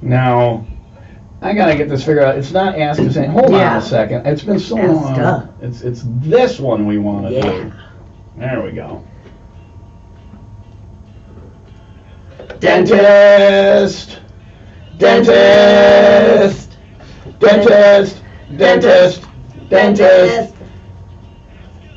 Now, I gotta get this figured out. It's not ask us anything. Hold on Yeah. a second. It's been so Ask long. us. It's this one we want to Yeah. do. There we go. Dentist. Dentist. Dentist. Dentist. Dentist.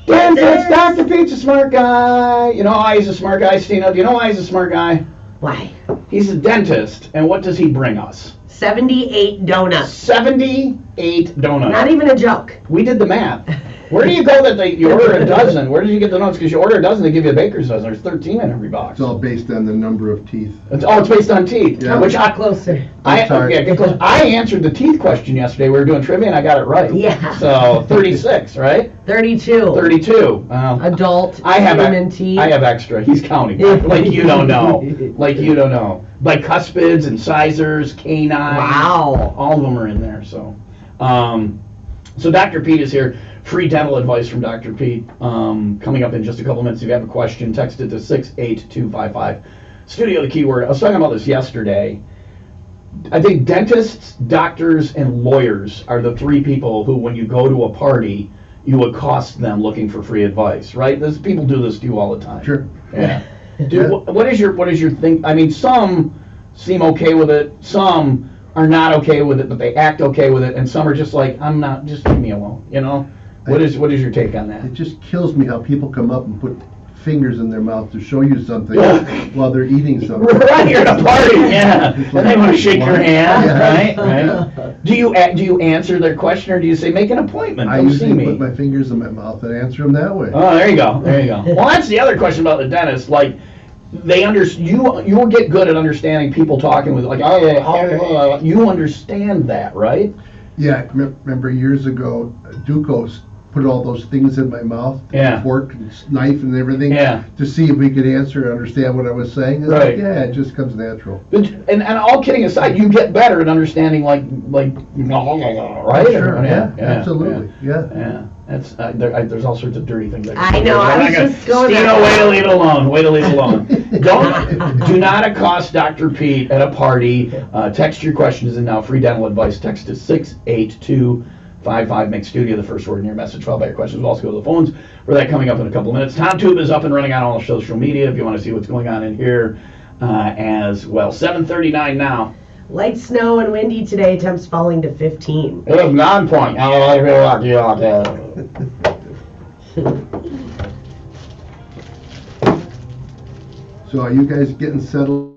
Dentist. Dr. Pete's a smart guy. You know why he's a smart guy, Stina? Do you know why he's a smart guy? Why? He's a dentist. And what does he bring us? 78 donuts. 78 donuts. Not even a joke. We did the math. Where do you go that you order a dozen? Where did you get the donuts? Because you order a dozen, they give you a baker's dozen. There's 13 in every box. It's all based on the number of teeth. It's based on teeth. Yeah. Which Got closer. I answered the teeth question yesterday. We were doing trivia and I got it right. Yeah. So 36, right? 32. 32. Adult I have human teeth. I have extra. He's counting. Like you don't know. Like you don't know. Bicuspids, incisors, canines. Wow. All of them are in there. So, so Dr. Pete is here. Free dental advice from Dr. Pete. Coming up in just a couple minutes. If you have a question, text it to 68255. Studio, the keyword. I was talking about this yesterday. I think dentists, doctors, and lawyers are the three people who, when you go to a party, you accost them looking for free advice, right? People do this to you all the time. Sure. Yeah. What is your thing? I mean, some seem okay with it. Some are not okay with it, but they act okay with it, and some are just like, I'm not. Just leave me alone. You know. What is your take on that? It just kills me how people come up and put fingers in their mouth to show you something while they're eating something. Right, you're at a party, yeah, It's and they want to shake your hand, Yeah. right? Do you answer their question, or do you say make an appointment? I Come see usually me. put my fingers in my mouth and answer them that way. Oh, there you go. Well, that's the other question about the dentist. Like, you will get good at understanding people talking with like, you understand that, right? Yeah, remember years ago, Ducos put all those things in my mouth, fork and knife and everything, to see if we could answer and understand what I was saying. It's right. Like, it just comes natural. And all kidding aside, you get better at understanding like right? Sure, absolutely, yeah. That's there's all sorts of dirty things. I know. I was just going. Stina, way to leave it alone. Way to leave it alone. Do not accost Dr. Pete at a party. Text your questions in now. Free dental advice. Text to 68255. Make studio the first word in your message, followed by your questions. We'll also go to the phones for that coming up in a couple of minutes. TomTube is up and running on all social media if you want to see what's going on in here as well. 7:39 now. Light snow and windy today. Temps falling to 15. It was 9 point. So are you guys getting settled?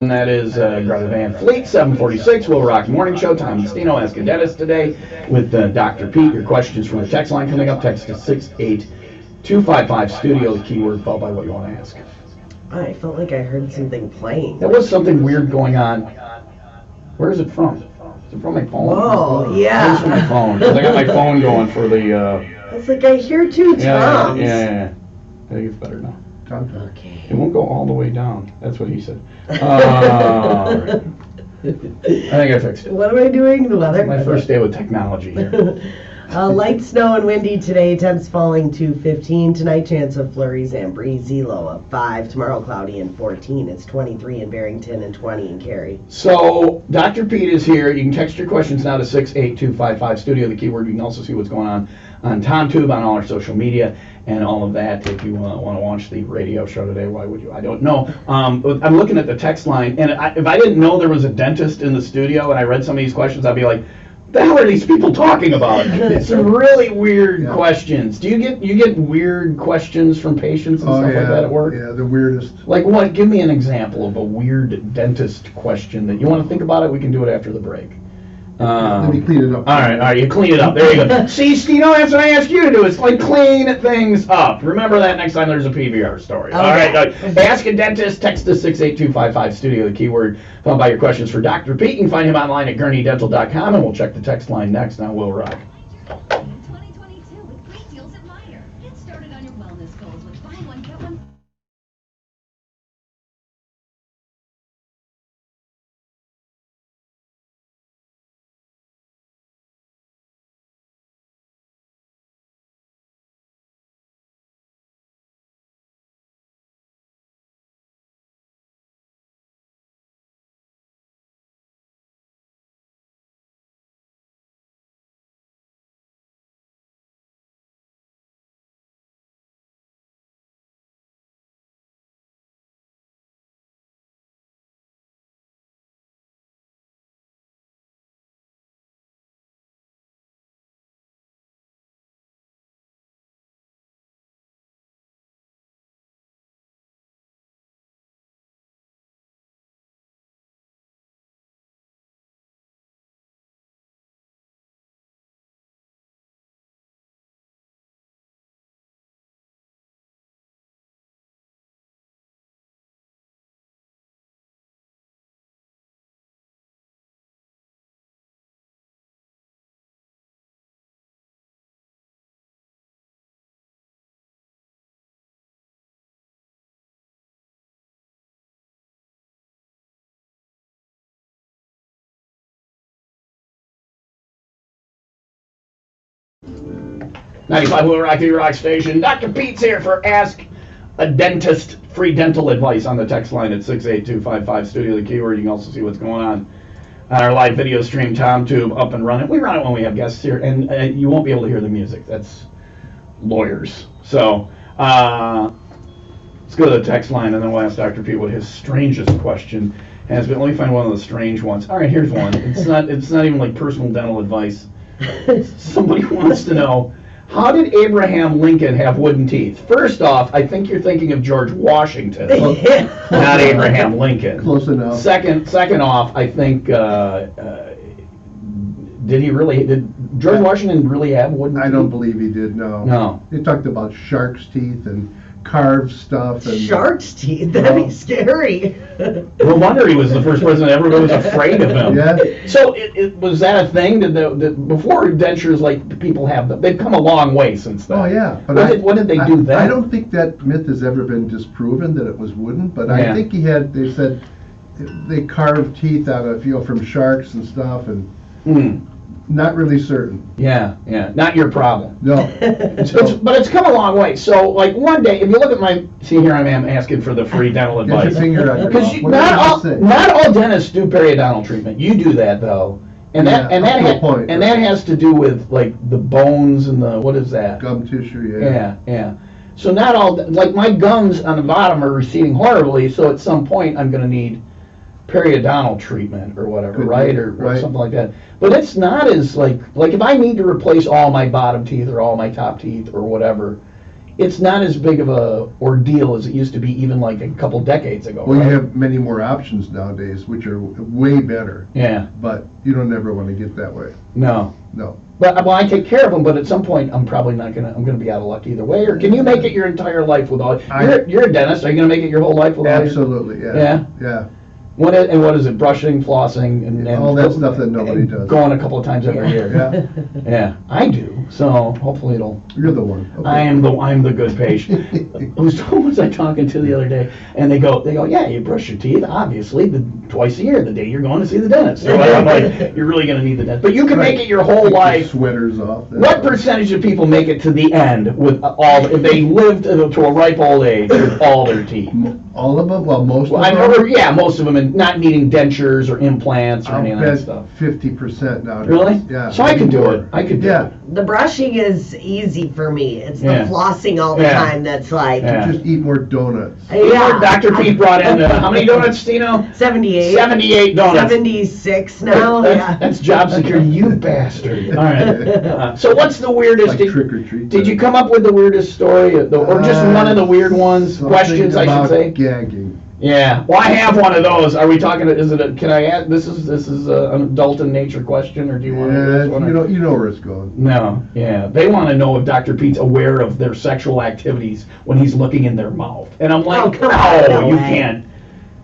And that is Greta Van Fleet, 746, Will Rock Morning Show. Tom Destino, Ask a Dentist today with Dr. Pete. Your questions from the text line coming up. Text to 68255 studio, the keyword followed by what you want to ask. I felt like I heard something playing. There was something weird going on. Where is it from? Is it from my phone? Oh, yeah. It's from my phone. I got my phone going for the... It's like I hear two toms. Yeah. I think it's better now. Okay. It won't go all the way down. That's what he said. Right. I think I fixed it. What am I doing? The weather? My first day with technology here. Light snow and windy today. Temps falling to 15. Tonight, chance of flurries and breezy. Low of 5. Tomorrow, cloudy and 14. It's 23 in Barrington and 20 in Cary. So, Dr. Pete is here. You can text your questions now to 68255 studio, the keyword. You can also see what's going on TomTube, on all our social media, and all of that. If you want to watch the radio show today, why would you? I don't know. I'm looking at the text line, and if I didn't know there was a dentist in the studio and I read some of these questions, I'd be like, the hell are these people talking about? It's really weird questions. Do you get weird questions from patients and stuff like that at work? Yeah, the weirdest. Like what? Give me an example of a weird dentist question that you want to think about it. We can do it after the break. Let me clean it up. All right, you clean it up. There you go. See, Stino, that's what I asked you to do. It's like clean things up. Remember that next time there's a PVR story. Okay. All right. Ask a dentist. Text to 68255 studio, the keyword, followed by your questions for Dr. Pete. You can find him online at gurneydental.com, and we'll check the text line next. Now we'll rock. 2022 with great deals at Meijer. Get started on your wellness goals with buy one, get one. '95 Will Rock, your rock station. Dr. Pete's here for Ask a Dentist. Free dental advice on the text line at 68255 studio, the keyword. You can also see what's going on our live video stream, TomTube, up and running. We run it when we have guests here, and you won't be able to hear the music. That's lawyers. So let's go to the text line, and then we'll ask Dr. Pete what his strangest question has been. Let me find one of the strange ones. All right, here's one. It's not even like personal dental advice. Somebody wants to know, how did Abraham Lincoln have wooden teeth? First off, I think you're thinking of George Washington, not Abraham Lincoln. Close enough. Second off, I think did George Washington really have wooden teeth? I don't believe he did. No. They talked about shark's teeth and carved stuff. And Shark's teeth? That'd be scary. No wonder he was the first president everybody was afraid of him. Yeah. So was that a thing? Before dentures, like people have them, they've come a long way since then. Oh yeah. But what did they do then? I don't think that myth has ever been disproven that it was wooden. But I think they said they carved teeth out of from sharks and stuff and. Not really certain. Yeah. Not your problem. No. But it's come a long way. So, like, one day, if you look at see here I am asking for the free dental advice. Get your finger on your mouth. Because not all dentists do periodontal treatment. You do that, though. And that has to do with, like, the bones and what is that? Gum tissue, Yeah. So not all, like, my gums on the bottom are receding horribly, so at some point I'm going to need periodontal treatment or whatever, right? Or something like that. But it's not as like if I need to replace all my bottom teeth or all my top teeth or whatever, it's not as big of a ordeal as it used to be even like a couple decades ago. Well, right? you have many more options nowadays, which are way better. Yeah. But you don't ever want to get that way. No. No. But well, I take care of them. But at some point, I'm probably not gonna. I'm gonna be out of luck either way. Or can you make it your entire life with all? You're a dentist. Are you gonna make it your whole life with all? Absolutely. Yeah. Yeah. Yeah. What is it? Brushing, flossing, and all that stuff that nobody does. Going a couple of times every year. Yeah. Yeah, I do. So hopefully it'll. You're the one. Okay. I'm the good patient. Who was I talking to the other day? And they go, yeah, you brush your teeth obviously twice a year, the day you're going to see the dentist. So I'm like, you're really going to need the dentist, but you can make it your whole life. Sweaters off. What percentage of people make it to the end with all? If they lived to a ripe old age with all their teeth? All of them? Well, most of I them. know, yeah, most of them, and not needing dentures or implants or any of that stuff. 50% nowadays. Really? Yeah. So I could do it. I could do it. The brushing is easy for me. It's the Yeah. flossing all the Yeah. time that's like, Yeah. Just eat more donuts. yeah. Dr. Pete brought in, how many donuts, Stino? 78. 78 donuts. 76 now. Yeah. That's job security, you bastard. All right. So what's the weirdest? Like trick or treat. Did you come up with the weirdest story, or just one of the weird ones? Something Questions, I should about say. Gagging. Yeah. Well, I have one of those. Are we talking? Is it? Can I ask? This is an adult in nature question, or do you want to? Yeah, This you know where it's going. No. Yeah. They want to know if Dr. Pete's aware of their sexual activities when he's looking in their mouth, and I'm like, Oh, come on, no you way. can't.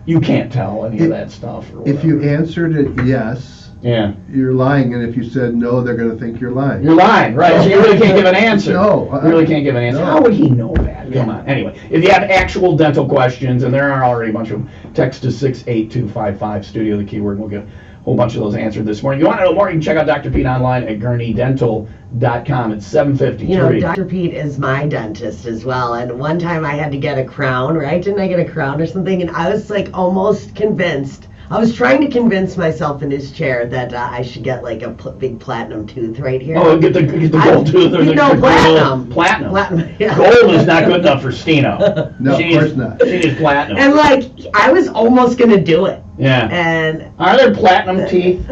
You can't tell any of that stuff. Or If you whatever. answered it yes, Yeah. you're lying, and if you said no, they're going to think you're lying. You're lying, right? So you really can't give an answer. No, You really can't give an answer. no. How would he know that? Come on. Anyway, if you have actual dental questions, and there are already a bunch of them, text to 68255, studio the keyword, and we'll get a whole bunch of those answered this morning. You want to know more, you can check out Dr. Pete online at gurneydental.com. It's 7:53. You know, Dr. Pete is my dentist as well. And one time I had to get a crown, right? Didn't I get a crown or something? And I was like almost convinced. I was trying to convince myself in his chair that I should get like a big platinum tooth right here. Oh, get the gold tooth or the platinum. Platinum. Platinum, yeah. Gold is not good enough for Stino. No, She of course needs- not. She needs platinum. And like, I was almost gonna do it. Yeah. And Are there platinum teeth?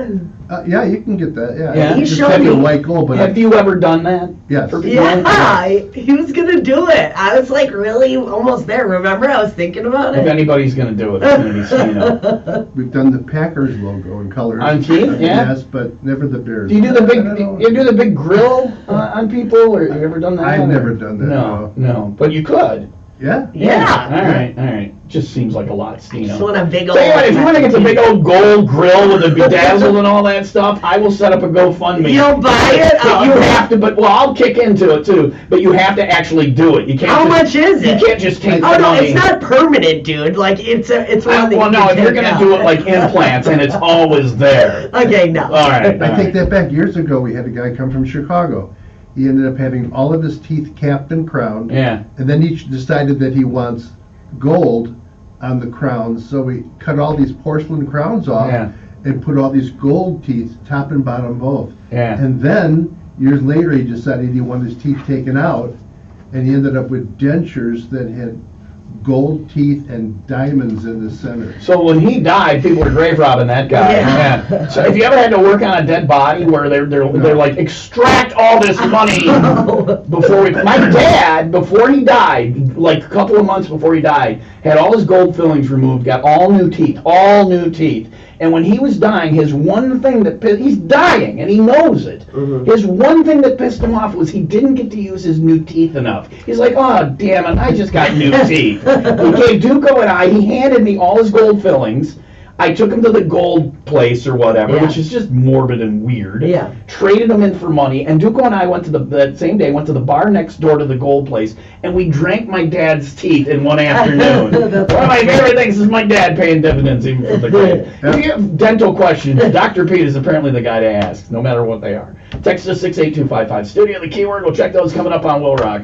Yeah, you can get that. Yeah. Yeah. You He just showed have your me- white gold, but Have you ever done that? Yes. For people? yeah, he was gonna do it. I was like really almost there. Remember, I was thinking about If it. anybody's going to do it, it's going to be Stino. we've done the Packers logo in colors. On teeth, yeah? Yes, but never the Bears. Do you do the big? I don't know. You do the big grill on people, or have you ever done that? I've or- never done that, No. But you could. Yeah. Yeah. All right. Just seems like a lot, I just Stino. want a big old. Tell you what, if you want to get the big old gold grill with the bedazzled and all that stuff, I will set up a GoFundMe. You'll buy it? But you Oh. have to. But well, I'll kick into it too. But you have to actually do it. You can't. How just- much is it? You can't just take Oh the no, money. it's not permanent, dude. Like it's one that Well, you no, can if you're take gonna out. do it like implants and it's always there. Okay, no. All right. I take that back. Years ago, we had a guy come from Chicago. He ended up having all of his teeth capped and crowned. Yeah. And then he decided that he wants gold on the crowns, so we cut all these porcelain crowns off Yeah. and put all these gold teeth, top and bottom both. Yeah. And then, years later, he decided he wanted his teeth taken out, and he ended up with dentures that had gold teeth and diamonds in the center. So when he died, people were grave robbing that guy. Yeah. So if you ever had to work on a dead body where they're like extract all this money before we. My dad, before he died, like a couple of months before he died, had all his gold fillings removed, got all new teeth. And when he was dying, his one thing that he's dying and he knows it. His one thing that pissed him off was he didn't get to use his new teeth enough. He's like, oh damn it, I just got new teeth. He gave Duco and I. He handed me all his gold fillings. I took him to the gold place or whatever, Yeah. which is just morbid and weird. Yeah. Traded him in for money, and Duco and I went to that same day went to the bar next door to the gold place, and we drank my dad's teeth in one afternoon. One of my favorite things is my dad paying dividends even from the grave. Yeah. If you have dental questions, Dr. Pete is apparently the guy to ask, no matter what they are. Text us 68255 studio, the keyword. We'll check those coming up on Will Rock.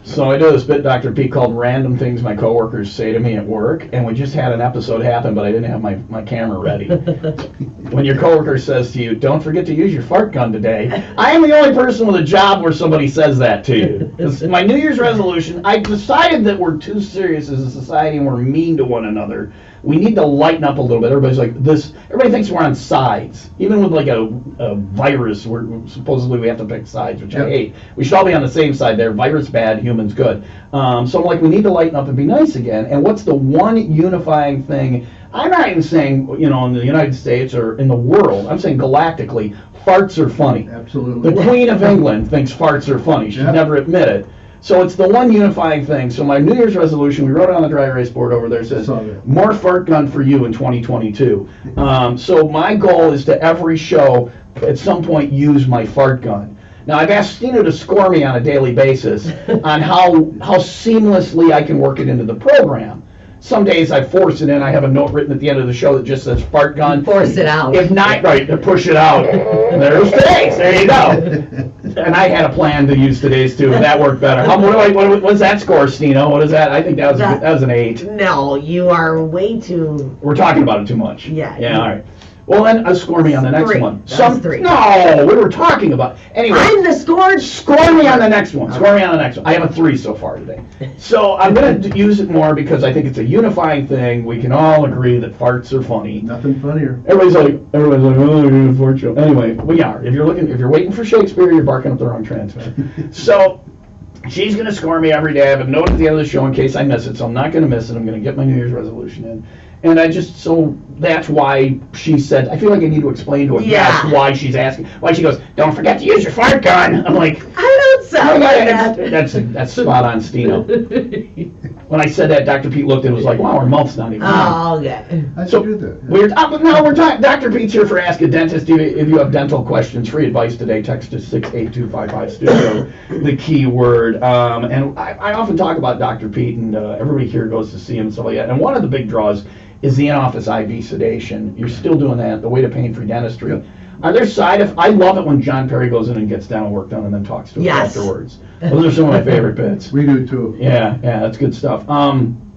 So I do this bit, Dr. P, called Random Things My Coworkers Say to Me at Work, and we just had an episode happen, but I didn't have my camera ready. When your coworker says to you, "Don't forget to use your fart gun today," I am the only person with a job where somebody says that to you. It's my New Year's resolution, I decided that we're too serious as a society and we're mean to one another. We need to lighten up a little bit. Everybody's like this. Everybody thinks we're on sides. Even with like a virus, supposedly we have to pick sides, which I hate. We should all be on the same side there. Virus bad, humans good. So I'm like, we need to lighten up and be nice again. And what's the one unifying thing? I'm not even saying, in the United States or in the world. I'm saying galactically, farts are funny. Absolutely. The Queen of England thinks farts are funny. She'd never admit it. So it's the one unifying thing. So my New Year's resolution, we wrote it on the dry erase board over there, says, more fart gun for you in 2022. So my goal is to every show, at some point, use my fart gun. Now, I've asked Stina to score me on a daily basis on how seamlessly I can work it into the program. Some days I force it in. I have a note written at the end of the show that just says fart gun. Force it out. If not, right, to push it out. There's today's. There you go. And I had a plan to use today's too, and that worked better. What's that score, Stino? What is that? I think that was an 8. No, you are way too... We're talking about it too much. Yeah. Yeah, all right. Well, then score me on the next 3. one. That's 3. No, we were talking about... Anyway. I'm the score. Score me on the next one. Score me on the next one. I have a 3 so far today. So I'm going to use it more because I think it's a unifying thing. We can all agree that farts are funny. Nothing funnier. Everybody's like, oh, you're doing a fart show. Anyway, we are. If you're waiting for Shakespeare, you're barking up the wrong transmitter. So she's going to score me every day. I have a note at the end of the show in case I miss it, so I'm not going to miss it. I'm going to get my New Year's resolution in. And that's why she said, I feel like I need to explain to her that's why she's asking. Why she goes, don't forget to use your fart gun. I'm like, I don't sound like that. That's spot on, Stino. When I said that, Dr. Pete looked and was like, wow, her mouth's not even Oh, okay. I should do that. We're talking. Dr. Pete's here for Ask a Dentist. If you have dental questions, free advice today, text to 68255 studio, the keyword. And I often talk about Dr. Pete, and everybody here goes to see him and stuff like that. And one of the big draws is the in-office IV sedation. You're still doing that, the way to pain-free dentistry. Are there side effects? I love it when John Perry goes in and gets dental work done and then talks to us afterwards. Those are some of my favorite bits. We do too. Yeah, that's good stuff.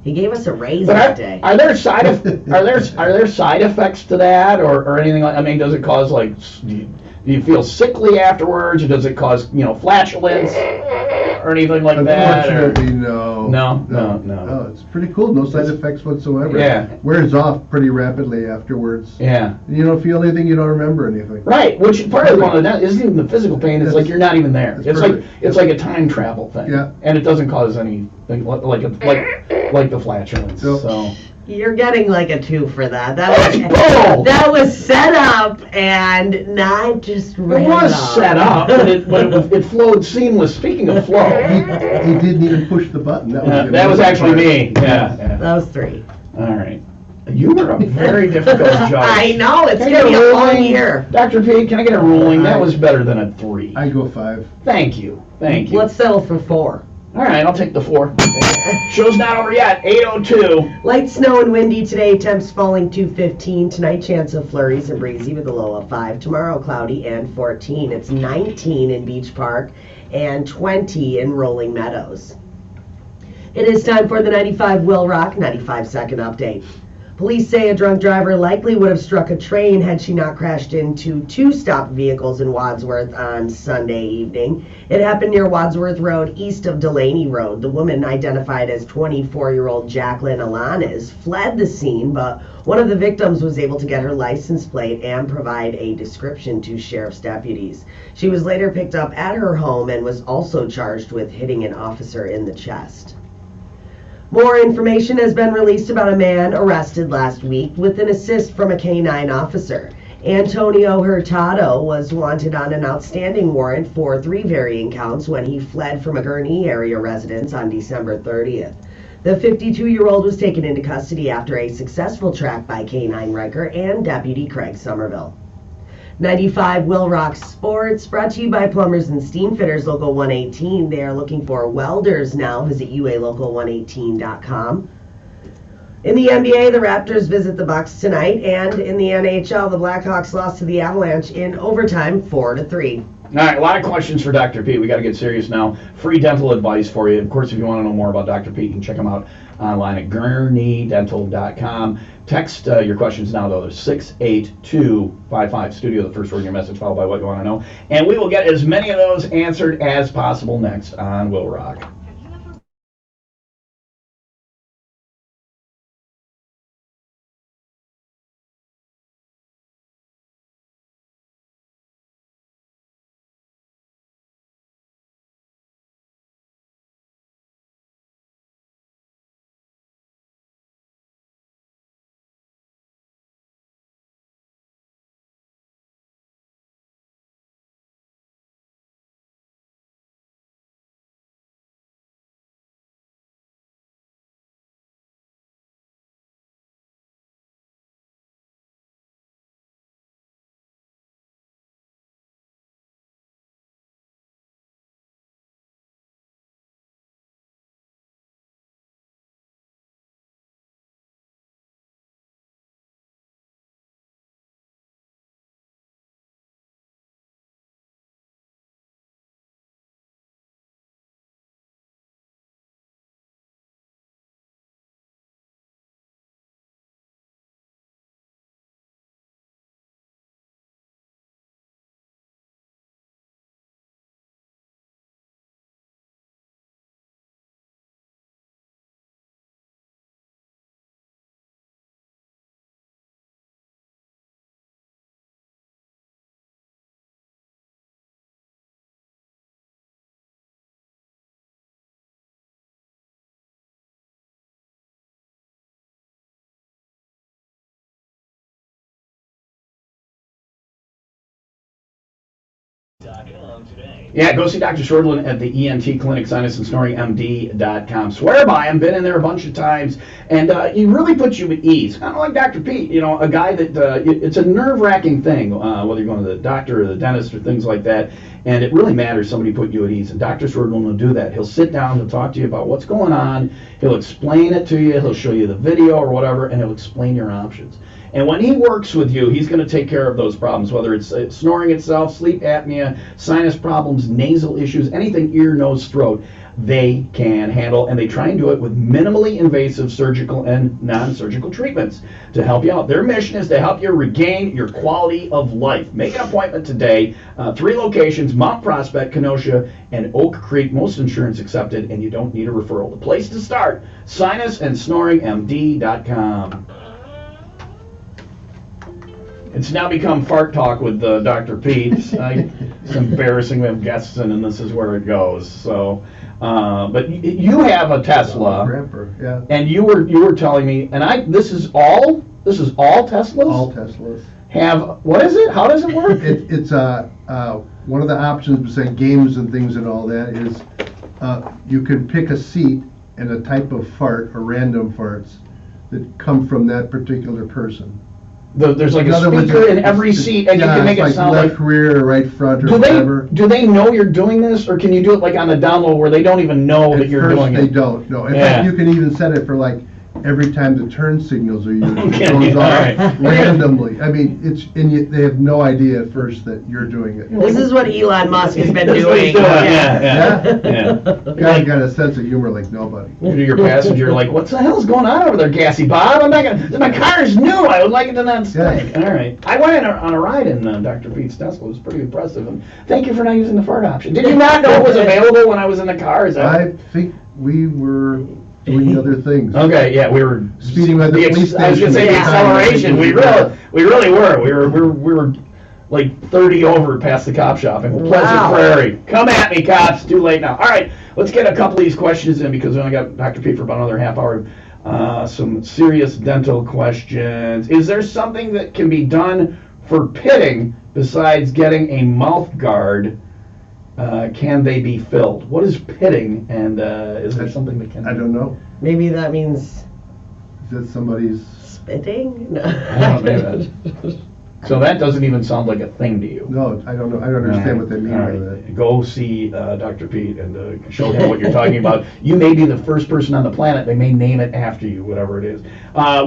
He gave us a raise that day. Are there side effects to that, or anything like? I mean, does it cause like? Do you feel sickly afterwards, or does it cause flatulence or anything like that? Unfortunately, no. No. It's pretty cool. No side effects whatsoever. Yeah. Wears off pretty rapidly afterwards. Yeah. You don't feel anything. You don't remember anything. Right. Which part of one of that isn't even the physical pain. It's like you're not even there. It's like a time travel thing. Yeah. And it doesn't cause anything like the flatulence. So. You're getting like a 2 for that. That was set up and not just ran It was set up, but it flowed seamless. Speaking of flow, he didn't even push the button. That was actually me. Yeah. That was 3. All right. You were a very difficult judge. I know, it's going to be a long year. Dr. P, can I get a ruling? That was better than a 3. I go 5. Thank you. Let's settle for 4. All right, I'll take the 4. Show's not over yet. 8:02. Light snow and windy today. Temps falling to 15. Tonight, chance of flurries and breezy with a low of 5. Tomorrow, cloudy and 14. It's 19 in Beach Park and 20 in Rolling Meadows. It is time for the 95 Will Rock 95-second update. Police say a drunk driver likely would have struck a train had she not crashed into 2 stopped vehicles in Wadsworth on Sunday evening. It happened near Wadsworth Road, east of Delaney Road. The woman, identified as 24-year-old Jacqueline Alanis, fled the scene, but one of the victims was able to get her license plate and provide a description to sheriff's deputies. She was later picked up at her home and was also charged with hitting an officer in the chest. More information has been released about a man arrested last week with an assist from a K-9 officer. Antonio Hurtado was wanted on an outstanding warrant for 3 varying counts when he fled from a Gurnee area residence on December 30th. The 52-year-old was taken into custody after a successful track by K-9 Riker and Deputy Craig Somerville. 95 Will Rock Sports, brought to you by Plumbers and Steamfitters Local 118. They are looking for welders now. Visit UALocal118.com. In the NBA, the Raptors visit the Bucks tonight, and in the NHL, the Blackhawks lost to the Avalanche in overtime, 4-3. All right, a lot of questions for Dr. Pete. We got to get serious now. Free dental advice for you. Of course, if you want to know more about Dr. Pete, you can check him out online at gurneydental.com. Text your questions now, though. There's 68255. Studio, the first word in your message, followed by what you want to know. And we will get as many of those answered as possible next on Will Rock. Yeah, go see Dr. Shortland at the ENT Clinic, Sinus and Snoring MD.com. Swear by him, been in there a bunch of times, and he really puts you at ease. Kind of like Dr. Pete, you know, a guy that it's a nerve-wracking thing, whether you're going to the doctor or the dentist or things like that, and it really matters somebody put you at ease. And Dr. Shortland will do that. He'll sit down, he'll talk to you about what's going on, he'll explain it to you, he'll show you the video or whatever, and he'll explain your options. And when he works with you, he's going to take care of those problems, whether it's snoring itself, sleep apnea, sinus problems, nasal issues, anything ear, nose, throat, they can handle, and they try and do it with minimally invasive surgical and non-surgical treatments to help you out. Their mission is to help you regain your quality of life. Make an appointment today. 3 locations, Mount Prospect, Kenosha, and Oak Creek, most insurance accepted, and you don't need a referral. The place to start, sinusandsnoringmd.com. It's now become fart talk with Dr. Pete. It's embarrassing. We have guests in, and this is where it goes. So, but you have a Tesla, Yeah. and you were telling me, and this is all Teslas. All Teslas. What is it? How does it work? It's one of the options besides games and things and all that is you can pick a seat and a type of fart or random farts that come from that particular person. There's like a speaker in every seat, and you can make it sound left rear or right front or whatever. Do they know you're doing this, or can you do it like on the download where they don't even know that you're doing it? They don't. No. In fact, you can even set it for like every time the turn signals are used, it goes off randomly. I mean, they have no idea at first that you're doing it. This is what Elon Musk has been doing. Yeah. Guy got a sense of humor like nobody. Your passenger, like, what the hell's going on over there, Gassy Bob? I'm not gonna. My car's new. I would like it to not stink. Yeah. All right. I went on a ride in Dr. Pete's Tesla. It was pretty impressive. And thank you for not using the fart option. Did you not know it was available when I was in the car? I think we were doing other things. Okay, yeah, we were speeding by the police station. I was gonna say the acceleration. We really were. We were like 30 over past the cop shop in Pleasant Prairie. Come at me, cops. Too late now. All right, let's get a couple of these questions in because we only got Dr. Pete for about another half hour. Some serious dental questions. Is there something that can be done for pitting besides getting a mouth guard? Can they be filled? What is pitting, and is there something that can? I don't know. Maybe that means. Is that somebody's spitting? No. So that doesn't even sound like a thing to you. No, I don't know. I don't understand what they mean All by right. that. Go see Dr. Pete and show him what you're talking about. You may be the first person on the planet. They may name it after you, whatever it is.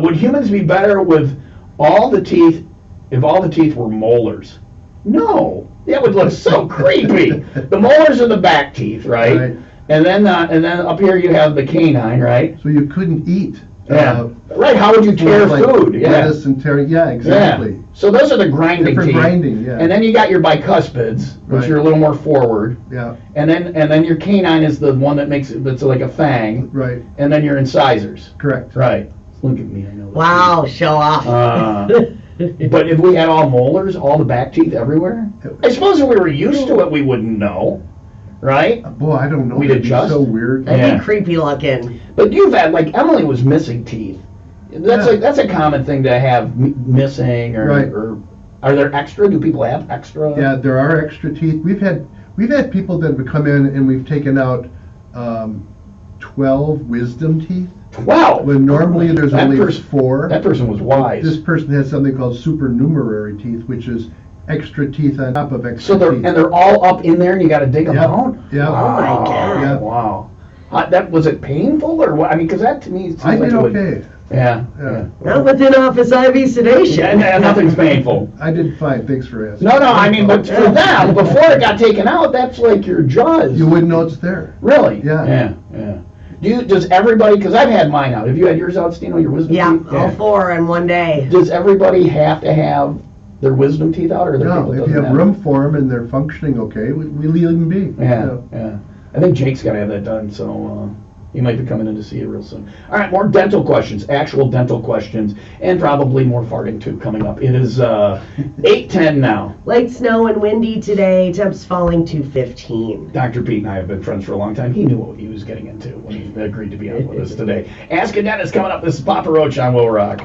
Would humans be better with all the teeth if all the teeth were molars? No, that would look so creepy. The molars are the back teeth, right? Right. And then up here you have the canine, right? So you couldn't eat. Yeah. Right. How would you tear like food? Yeah. lettuce and tear. Yeah, exactly. Yeah. So those are the grinding Different teeth. grinding, yeah. And then you got your bicuspids, which Right. are a little more forward. Yeah, And then your canine is the one that's like a fang. right. And then your incisors. Correct. Right. Look at me. I know. that. Wow, show off. But if we had all molars, all the back teeth everywhere, I suppose if we were used to it, we wouldn't know, right? Boy, I don't know. We'd That'd be adjust. so weird. That'd Yeah. be creepy looking. But you've had, like, Emily was missing teeth. That's a common thing to have missing, or, Right. or are there extra? Do people have extra? Yeah, there are extra teeth. We've had people that would come in and we've taken out 12 wisdom teeth. 12. When normally there's That only person- 4. That person was wise. This person has something called supernumerary teeth, which is extra teeth on top of extra So teeth. they're all up in there, and you got to dig them Yep, out. yep. Wow. Oh my God. Yep. Wow. That was it painful or what? I mean, because that to me seems I like did it would- okay. Yeah. Yeah. Not with in-office IV sedation. And nothing's painful. I did fine. Thanks for asking. No, I mean, but for them, before it got taken out, that's like your jaws. You wouldn't know it's there. Really? Yeah. Yeah. Does everybody? Because I've had mine out. Have you had yours out, Stino? Your wisdom Yeah, teeth? all 4 in one day. Does everybody have to have their wisdom teeth out, or are there people No, that if you doesn't have room for them and they're functioning okay, we leave them be. Yeah. I think Jake's got to have that done, so he might be coming in to see you real soon. All right, more dental questions, actual dental questions, and probably more farting too coming up. It is 8:10 now. Light snow and windy today. Temps falling to 15. Dr. Pete and I have been friends for a long time. He knew what he was getting into when he agreed to be on with us today. Ask a Dentist coming up. This is Papa Roach on Will Rock.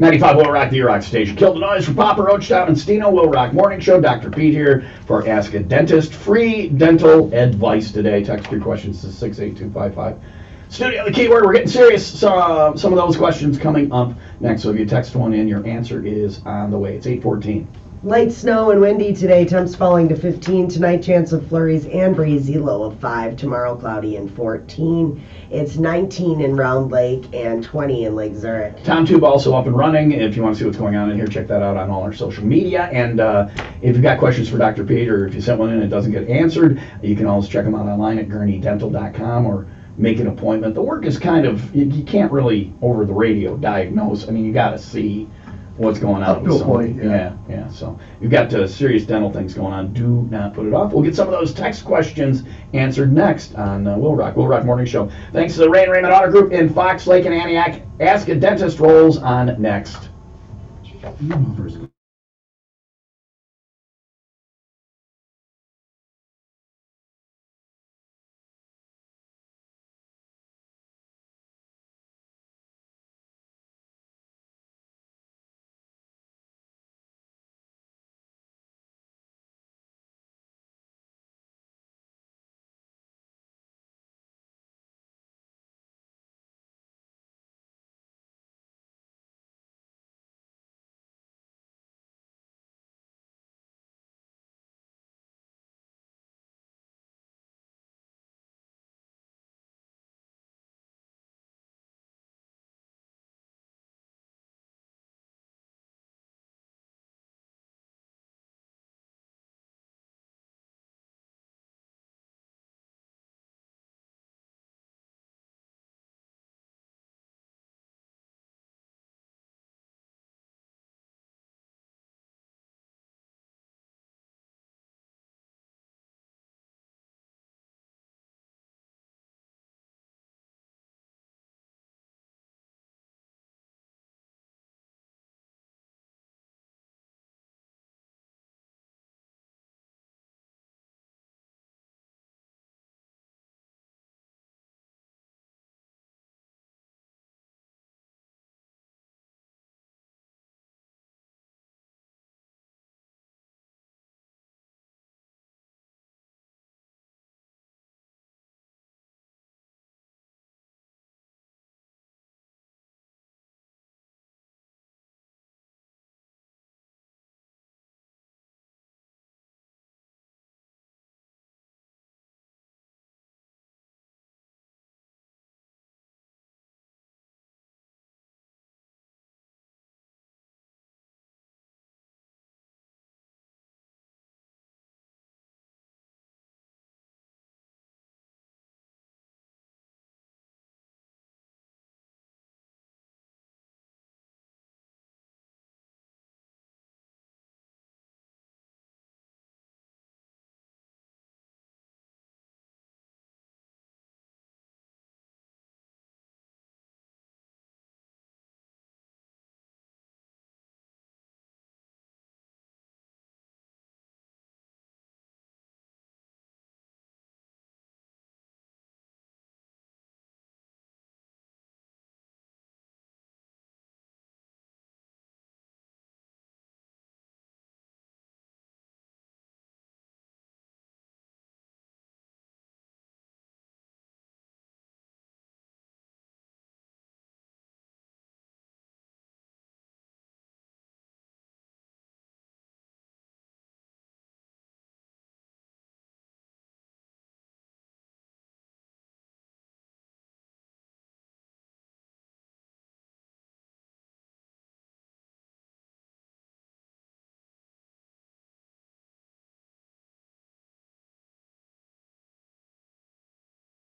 95 Will Rock, the Rock Station. Kill the noise from Papa Roach down in Steno. Will Rock Morning Show. Dr. Pete here for Ask a Dentist. Free dental advice today. Text your questions to 68255. Studio, the keyword. We're getting serious. Some of those questions coming up next. So if you text one in, your answer is on the way. It's 8:14. Light snow and windy today. Temps falling to 15. Tonight, chance of flurries and breezy. Low of 5. Tomorrow, cloudy and 14. It's 19 in Round Lake and 20 in Lake Zurich. TomTube also up and running. If you want to see what's going on in here, check that out on all our social media. And if you've got questions for Dr. Pete, or if you sent one in and it doesn't get answered, you can always check them out online at gurneydental.com or make an appointment. The work is kind of, you can't really over the radio diagnose. I mean, you got to see what's going on. Up to a point, yeah. So you've got serious dental things going on. Do not put it off. We'll get some of those text questions answered next on Will Rock Morning Show. Thanks to the Raymond Auto Group in Fox Lake and Antioch. Ask a Dentist rolls on next.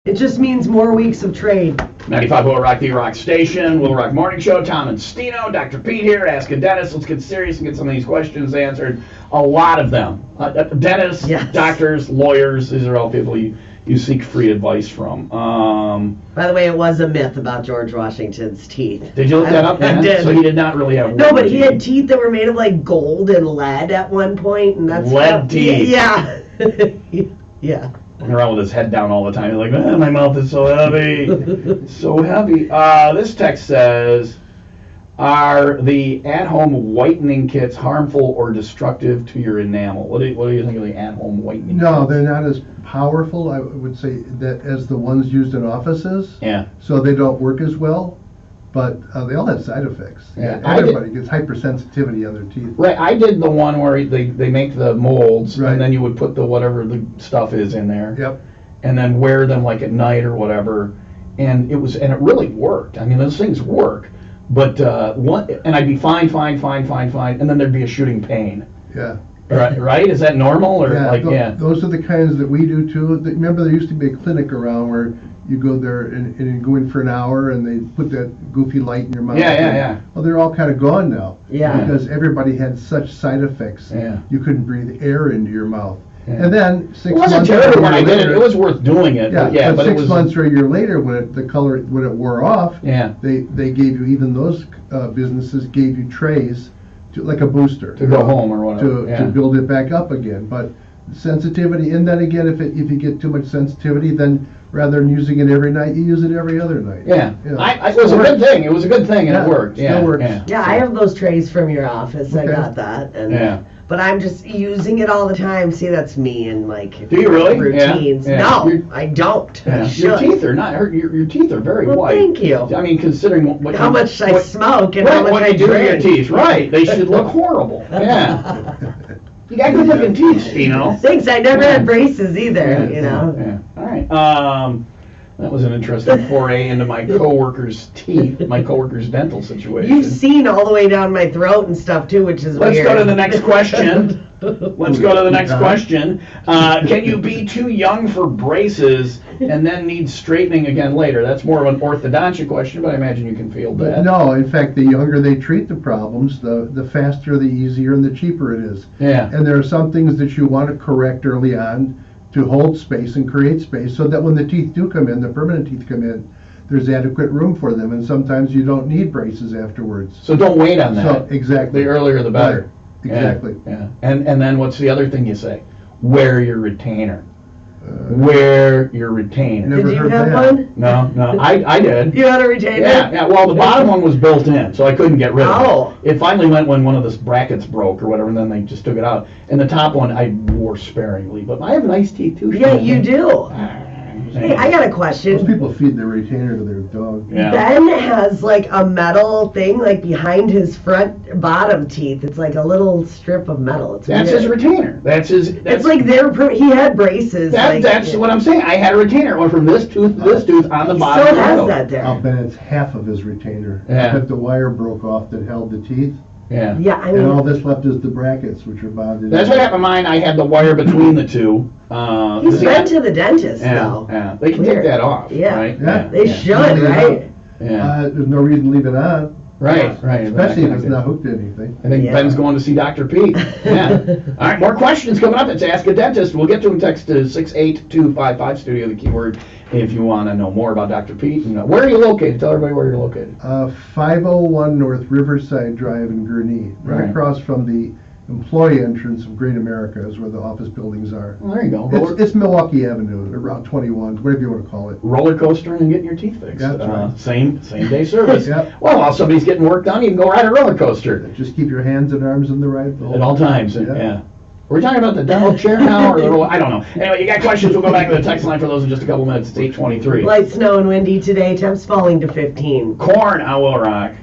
It just means more weeks of trade. 95 Will Rock, the Rock Station, Will Rock Morning Show, Tom and Steno, Dr. Pete here, Ask a Dentist. Let's get serious and get some of these questions answered. A lot of them. Dentists, yes. Doctors, lawyers, these are all people you seek free advice from. By the way, it was a myth about George Washington's teeth. Did you look that up? I did. So he did not really have No, but he had teeth that were made of like gold and lead at one point, and that's lead teeth. Yeah. Yeah. Walking around with his head down all the time. He's like, my mouth is so heavy. So heavy. This text says, Are the at-home whitening kits harmful or destructive to your enamel? What do you think of the at-home whitening No, kits? they're not as powerful, I would say, that as the ones used in offices. Yeah. So they don't work as well, but they all have side effects. Yeah, Everybody gets hypersensitivity on their teeth. Right, I did the one where they make the molds, Right. and then you would put the whatever the stuff is in there, Yep. and then wear them like at night or whatever, and it really worked. I mean, those things work, but and I'd be fine, and then there'd be a shooting pain. Yeah. Right? Is that normal or Those are the kinds that we do too. Remember, there used to be a clinic around where you go there and you go in for an hour and they put that goofy light in your mouth. Yeah. Well, they're all kind of gone now. Yeah. Because everybody had such side effects. Yeah. You couldn't breathe air into your mouth. Yeah. And then 6 It months. wasn't terrible when I did it. later- It was worth doing it. Yeah, but but it 6 was months or a year later, when it wore off, Yeah. they gave you, even those businesses gave you trays like a booster to go home or whatever. to build it back up again. But sensitivity, and then again, if you get too much sensitivity, then rather than using it every night, you use it every other night. Yeah, You know, it was a good thing. It was a good thing, and Yeah, it worked. still Yeah, works. Yeah, I have those trays from your office. I Okay. got that. And Yeah. But I'm just using it all the time. See, that's me and like Do you really? routines. Yeah. No, You're- I don't. I Yeah. Your should. teeth are not. Your teeth are very Well, white. thank you. I mean, considering what How much I smoke and how much what I you do to your drink. teeth, right? They should look horrible. Yeah. You got good looking teeth, you know. Thanks. I never Yeah. had braces either. Yeah, You know. Yeah. All right. That was an interesting foray into my coworker's teeth, my coworker's dental situation. You've seen all the way down my throat and stuff too, which is Let's weird. go to the next question. Let's go to the next question. Can you be too young for braces and then need straightening again later? That's more of an orthodontic question, but I imagine you can field that. No, in fact, the younger they treat the problems, the faster, the easier, and the cheaper it is. Yeah. And there are some things that you want to correct early on to hold space and create space so that when the teeth do come in, the permanent teeth come in, there's adequate room for them. And sometimes you don't need braces afterwards. So don't wait on that. So, exactly. The earlier the better. Right. Exactly. Yeah. And then what's the other thing you say? Wear your retainer. Wear your retainer. Never Did you heard have that. one? No, I did. You had a retainer? Yeah. Well, the bottom one was built in, so I couldn't get rid of Oh. it. It finally went when one of the brackets broke or whatever, and then they just took it out. And the top one I wore sparingly, but I have nice teeth too. Yeah, you do. Ah, Hey, I got a Most question. people feed their retainer to their dog. Yeah. Ben has like a metal thing like behind his front bottom teeth. It's like a little strip of metal. It's That's weird. his retainer. That's It's like he had braces. like, that's what I'm saying. I had a retainer. It went from this tooth to this tooth on the He bottom. still of the has middle. that there. I'll bet it's half of his retainer. Yeah. I bet the wire broke off that held the teeth. Yeah. Yeah, I And all mean, this left is the brackets, which are bonded. That's what happened to mine. I had the wire between the two. he's see, been to the dentist yeah, though. yeah. They can Weird. take that off. Yeah. Right? Yeah. They should, right? Yeah. There's no reason to leave it on. Right. Especially if it's not hooked to anything. I think Yeah. Ben's going to see Dr. Pete. Yeah. All right, more questions coming up. It's Ask a Dentist. We'll get to them. Text to 68255, studio the keyword, if you want to know more about Dr. Pete. And, where are you located? Tell everybody where you're located. 501 North Riverside Drive in Gurnee, right Right. across from the employee entrance of Great America is where the office buildings are. Well, there you go. It's Milwaukee Avenue, around 21, whatever you want to call it. Roller coastering and getting your teeth fixed. That's right. Same day service. Yep. Well, while somebody's getting work done, you can go ride a roller coaster Just keep your hands and arms in the right at all times. Yeah. Yeah. We're we talking about the dental chair now, or the I don't know. Anyway, you got questions? We'll go back to the text line for those in just a couple minutes. It's 8:23. Light, snow, and windy today. Temps falling to 15. Corn, I will rock.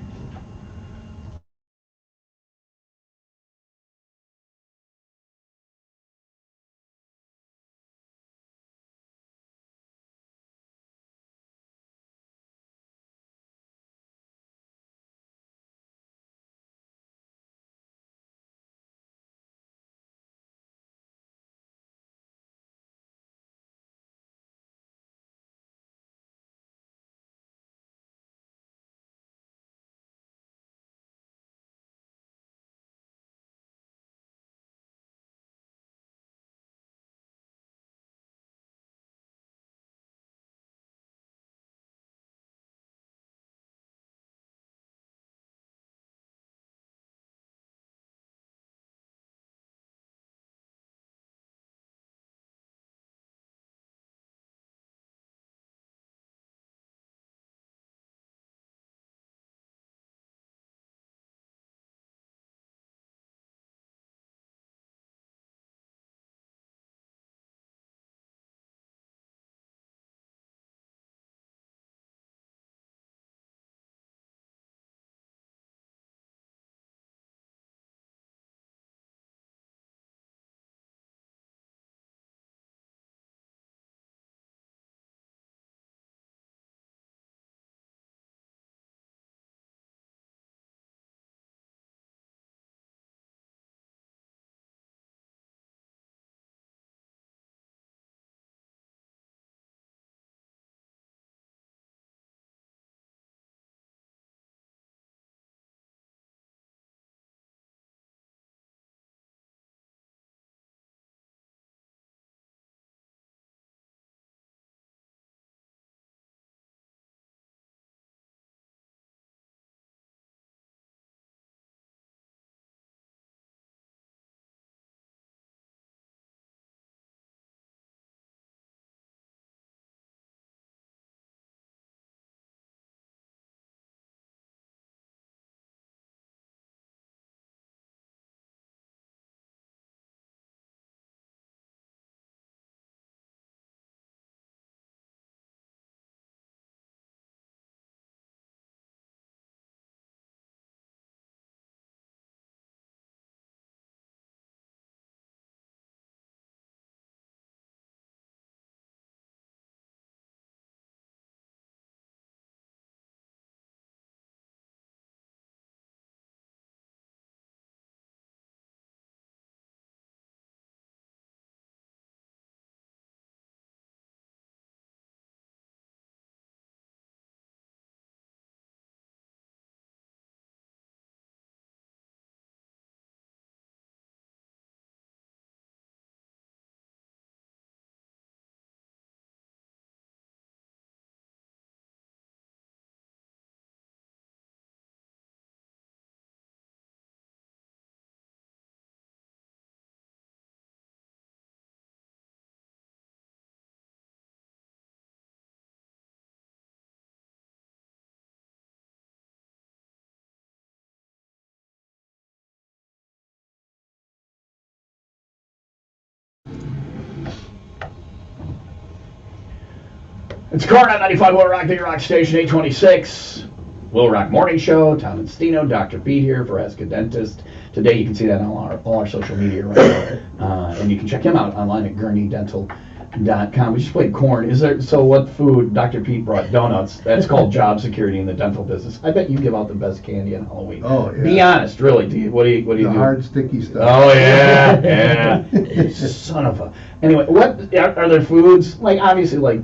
It's Corn on 95 Will Rock, the Rock Station, 826. Will Rock Morning Show. Tom and Stino, Dr. Pete here for Ask a Dentist. Today you can see that on all our social media right now. And you can check him out online at gurneydental.com. We just played Corn. So what food? Dr. Pete brought donuts. That's called job security in the dental business. I bet you give out the best candy on Halloween. Oh, yeah. Be honest, really. What do you do? The hard, sticky stuff. Oh, yeah. Son of a... Anyway, what are there foods? Like, obviously, like,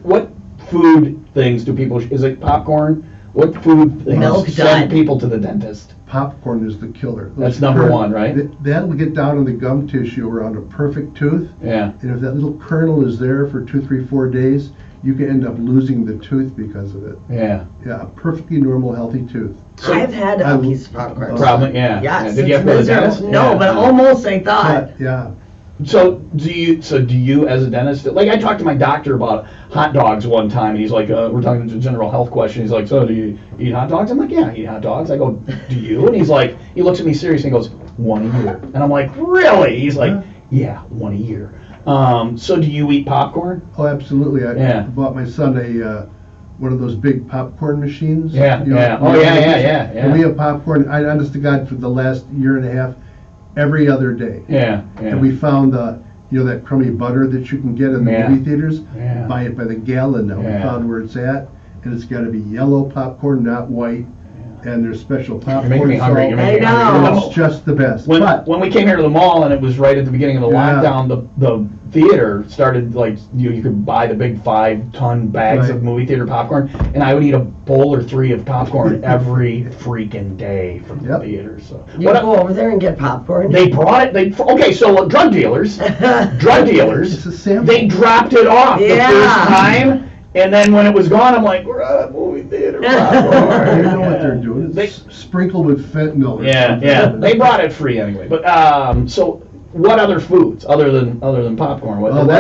what food things do people... Is it popcorn? What food things send people to the dentist? Popcorn is the killer. That's number one, right? That'll get down in the gum tissue around a perfect tooth. Yeah. And if that little kernel is there for 2, 3, 4 days, you can end up losing the tooth because of it. Yeah. Yeah, a perfectly normal, healthy tooth. So I've had a piece of popcorn. Probably, yeah. Yes, Did you have to go to the dentist? No, but almost I thought. Yeah. So do you as a dentist, like I talked to my doctor about hot dogs one time, and he's like, we're talking to a general health question. He's like, so do you eat hot dogs? I'm like, yeah, I eat hot dogs. I go, do you? And he's like, he looks at me seriously and goes, 1 a year. And I'm like, really? He's like, yeah, 1 a year. So do you eat popcorn? Oh, absolutely. I bought my son one of those big popcorn machines. Yeah, yeah. And we have popcorn, honest to God, for the last year and a half, every other day. Yeah. And we found that crummy butter that you can get in the movie theaters. Yeah. Buy it by the gallon now. Yeah. We found where it's at, and it's got to be yellow popcorn, not white. And there's special popcorn. You're making me hungry. salt. You're making me I hungry. know. It's just the best. When we came here to the mall and it was right at the beginning of the lockdown, the theater started like you could buy the big 5-ton bags of movie theater popcorn, and I would eat a bowl or 3 of popcorn every freaking day from the theater. So You go over there and get popcorn. they brought it. So drug dealers, It's a sample. they dropped it off the Yeah. first time. And then when it was gone, I'm like, we're at a movie theater popcorn. You know what they're doing. It's sprinkled with fentanyl. Or something. Yeah. They brought it free anyway. But so, what other foods other than popcorn? What are the?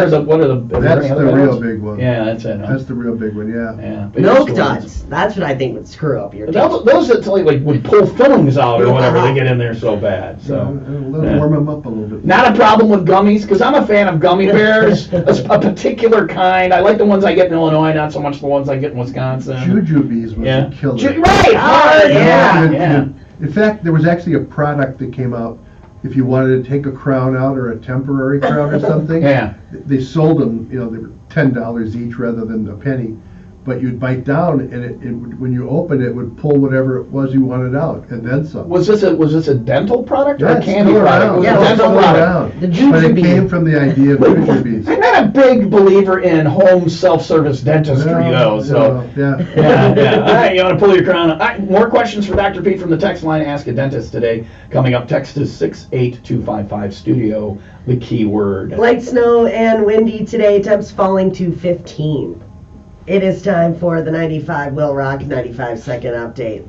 That's any other the real ones? big one. Yeah, that's it. Huh? That's the real big one. Yeah. Yeah. Milk duds. That's what I think would screw up your teeth. Those that tell you like would pull fillings out or whatever, they get in there so bad. So Let warm them up a little bit. not a problem with gummies because I'm a fan of gummy bears, a particular kind. I like the ones I get in Illinois, not so much the ones I get in Wisconsin. Jujubes was a killer. Right. Hard. Yeah. In fact, there was actually a product that came out. If you wanted to take a crown out or a temporary crown or something, they sold them. They were $10 each rather than a penny. But you'd bite down, and it would, when you open it, it would pull whatever it was you wanted out, and then some. Was this a dental product or Yeah, a it's candy still product? around. It was Yeah, a dental it's still product. The But it jujube. came from the idea of jujubes. I'm not a big believer in home self-service dentistry, though. So yeah. All right, you want to pull your crown? All right, more questions for Dr. Pete from the text line. Ask a Dentist today. Coming up, text is 68255 studio. The keyword. Light snow and windy today. Temps falling to 15. It is time for the 95 Will Rock 95-second update.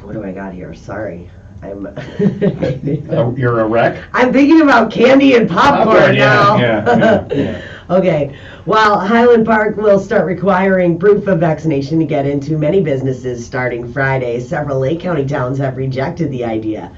What do I got here? Sorry. You're a wreck? I'm thinking about candy and popcorn now. Yeah. Okay. While Highland Park will start requiring proof of vaccination to get into many businesses starting Friday, several Lake County towns have rejected the idea.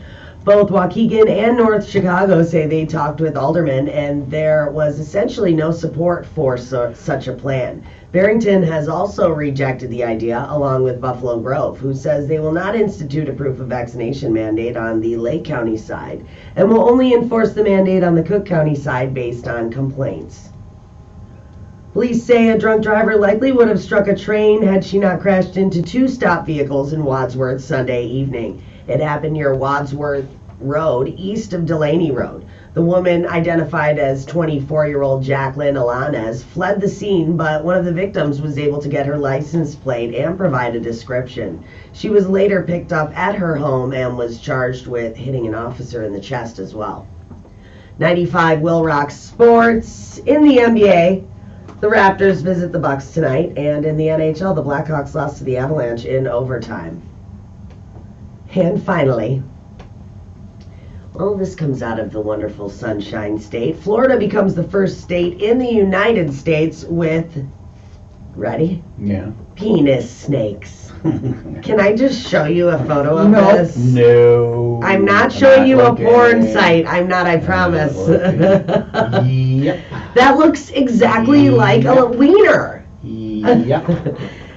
Both Waukegan and North Chicago say they talked with aldermen and there was essentially no support for such a plan. Barrington has also rejected the idea, along with Buffalo Grove, who says they will not institute a proof of vaccination mandate on the Lake County side and will only enforce the mandate on the Cook County side based on complaints. Police say a drunk driver likely would have struck a train had she not crashed into 2 stop vehicles in Wadsworth Sunday evening. It happened near Wadsworth Road, east of Delaney Road. The woman, identified as 24-year-old Jacqueline Alanes, fled the scene, but one of the victims was able to get her license plate and provide a description. She was later picked up at her home and was charged with hitting an officer in the chest as well. 95 Will Rock Sports. In the NBA, the Raptors visit the Bucks tonight, and in the NHL, the Blackhawks lost to the Avalanche in overtime. And finally, well, this comes out of the wonderful Sunshine State. Florida becomes the first state in the United States with, ready? Yeah. Penis snakes. Can I just show you a photo of this? No. I'm not showing you a porn site. I'm not, I promise. Yep. That looks exactly like a wiener. Yeah.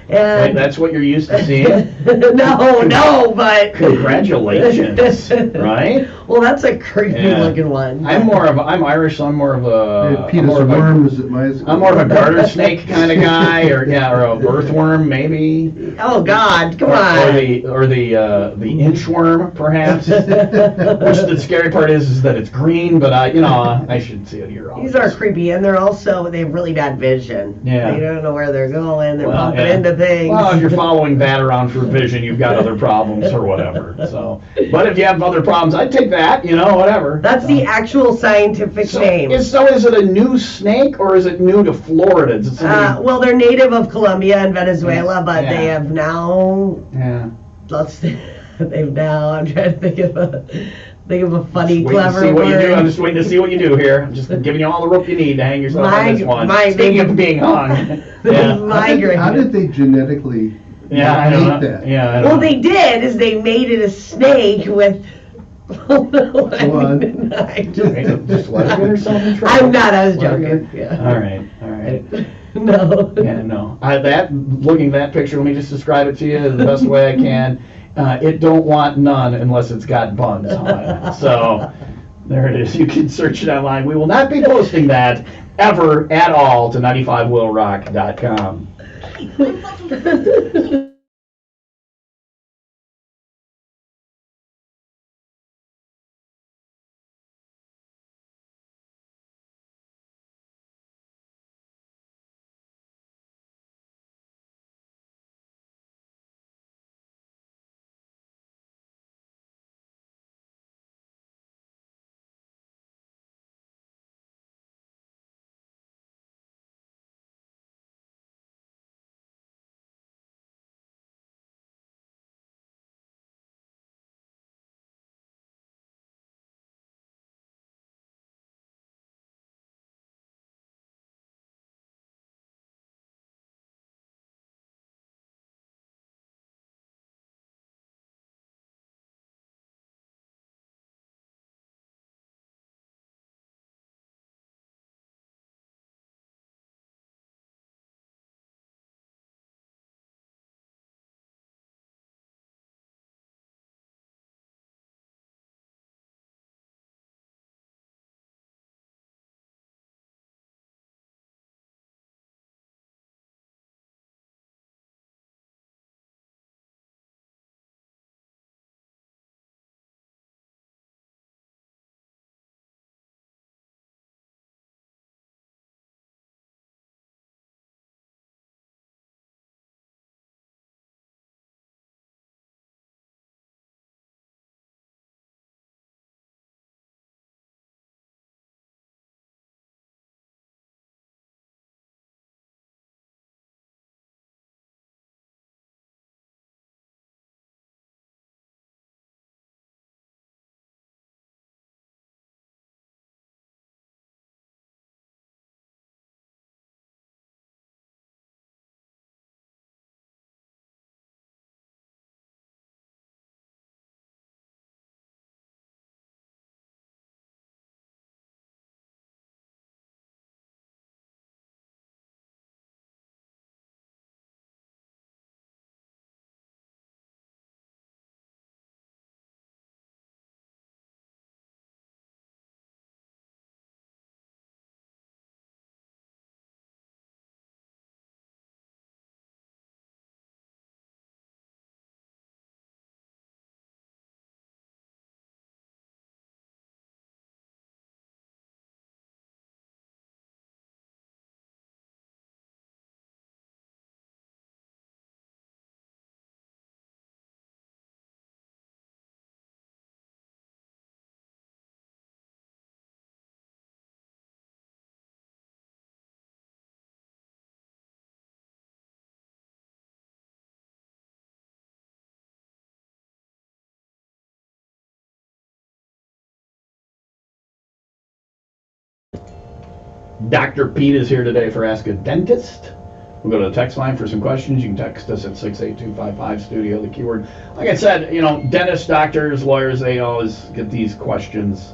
Wait, And that's what you're used to seeing? no, but Congratulations, right? well, that's a creepy Yeah. looking one. I'm Irish, so I'm more of a, Penis worms at my school. I'm more of a garter snake kind of guy, or a earthworm maybe. Oh God, come Or on. the inchworm, perhaps. Which the scary part is that it's green, but I should see it here. These are creepy, and they have really bad vision. Yeah. They don't know where they're going. They're Well, bumping yeah. into things. Well, if you're following that around for vision, you've got other problems or whatever. So, but if you have other problems, I'd take that. Whatever. That's the actual scientific name. Is it a new snake or is it new to Florida? Is it something- Well, they're native of Colombia and Venezuela, but Yeah. they have now. Yeah. I'm trying to think of a funny, Just wait to clever see what you do. word. I'm just waiting to see what you do here. I'm just giving you all the rope you need to hang yourself on this one. Speaking of being hung. Yeah. Migraine. How did they genetically Yeah, I don't know. make that? Yeah, I don't Well, know. they did is they made it a snake with. Oh no! on. Just lesbian or something? I'm not. I was joking. Yeah. All right. No. Yeah, no. Looking at that picture, let me just describe it to you the best way I can. It don't want none unless it's got buns on it. So there it is. You can search it online. We will not be posting that ever at all to 95willrock.com. Hey, I'm fucking confused. Dr. Pete is here today for Ask a Dentist. We'll go to the text line for some questions. You can text us at 68255 studio, the keyword. Like I said, dentists, doctors, lawyers, they always get these questions.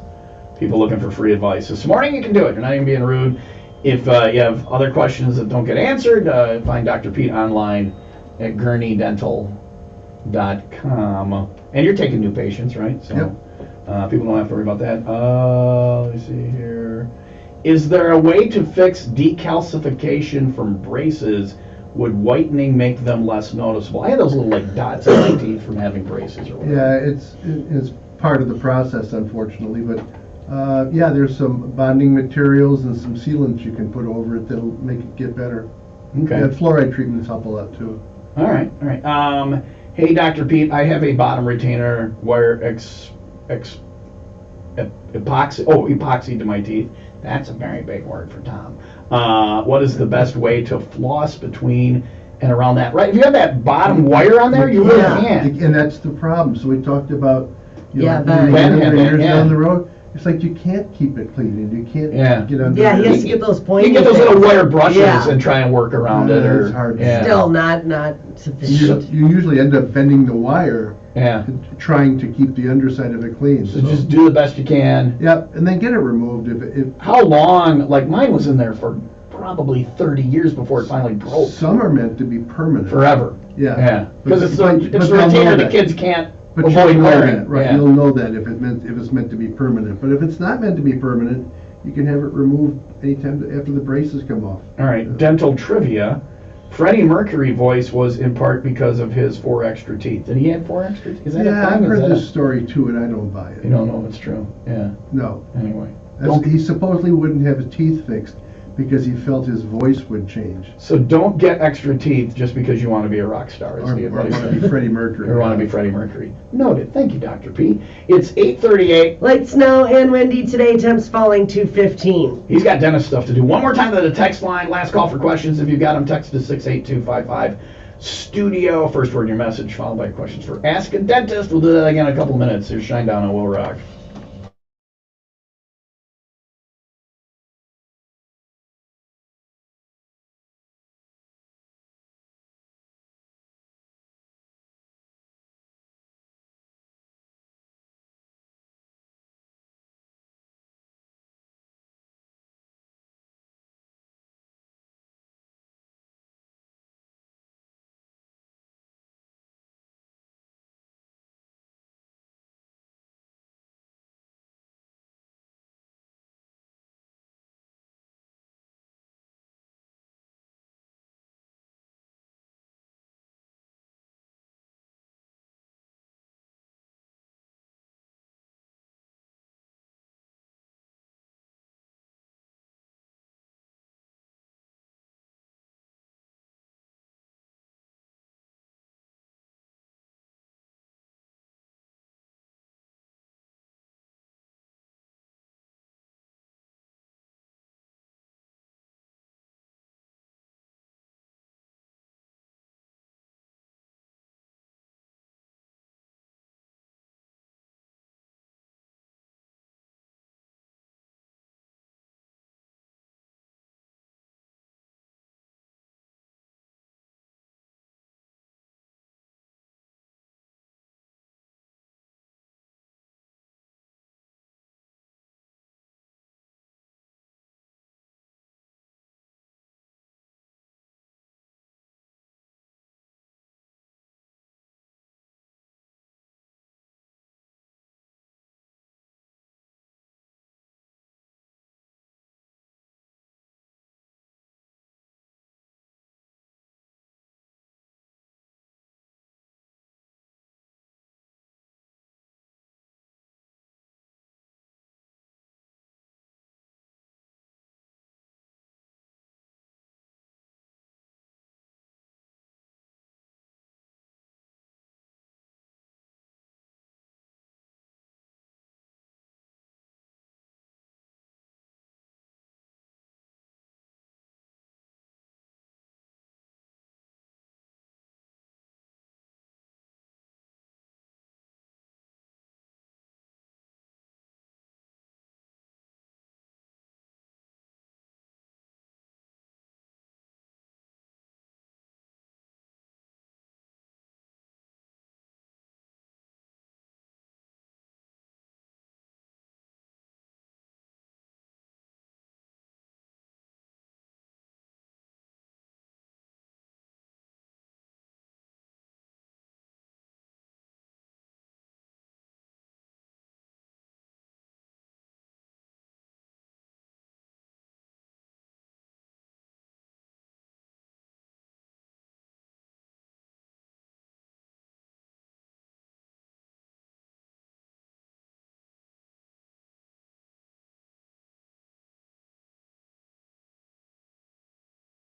People looking for free advice. This morning you can do it. You're not even being rude. If you have other questions that don't get answered, find Dr. Pete online at gurneydental.com. And you're taking new patients, right? So Yep. people don't have to worry about that. Let me see here. Is there a way to fix decalcification from braces? Would whitening make them less noticeable? I had those little like dots in my teeth from having braces or whatever. Yeah, it's part of the process, unfortunately, but yeah, there's some bonding materials and some sealants you can put over it that'll make it get better. Okay. Yeah, fluoride treatments help a lot too. All right. Hey, Dr. Pete, I have a bottom retainer wire epoxy to my teeth. That's a very big word for Tom. What is the best way to floss between and around that? Right, if you have that bottom wire on there, you really can't. And that's the problem. So we talked about, Yeah, Ben Ben had that, yeah. down the road. It's like you can't keep it clean and you can't get under Yeah, he there. has to get those You pointy get those little things. wire brushes Yeah. and try and work around it. Or, It's hard. Yeah. Still not sufficient. You usually end up bending the wire, Yeah. trying to keep the underside of it clean. So just do the best you can. Yep, and then get it removed if How long? Like mine was in there for probably 30 years before it finally broke. some are meant to be permanent. Forever. Yeah. Yeah. Because it's But the they'll know retainer the that. kids can't But avoid you'll know wearing. that, right? Yeah. You'll know that if it's meant to be permanent. But if it's not meant to be permanent, you can have it removed anytime after the braces come off. All right, dental trivia. Freddie Mercury voice was in part because of his 4 extra teeth. Did he have 4 extra teeth? Is that a Yeah, thing? I've Is heard that this story too, and I don't buy it. You don't know if it's true. Yeah. No. Anyway. He supposedly wouldn't have his teeth fixed because he felt his voice would change. So don't get extra teeth just because you want to be a rock star. Is Or the advice. want to be Freddie Mercury. Or want to be Freddie Mercury. Noted. Thank you, Dr. P. It's 8:38. Light snow and windy today, temps falling to 15. He's got dentist stuff to do. One more time to the text line. Last call for questions. If you've got them, text to 68255. Studio. First word in your message, followed by questions for Ask a Dentist. We'll do that again in a couple minutes. Here's Shinedown on Will Rock.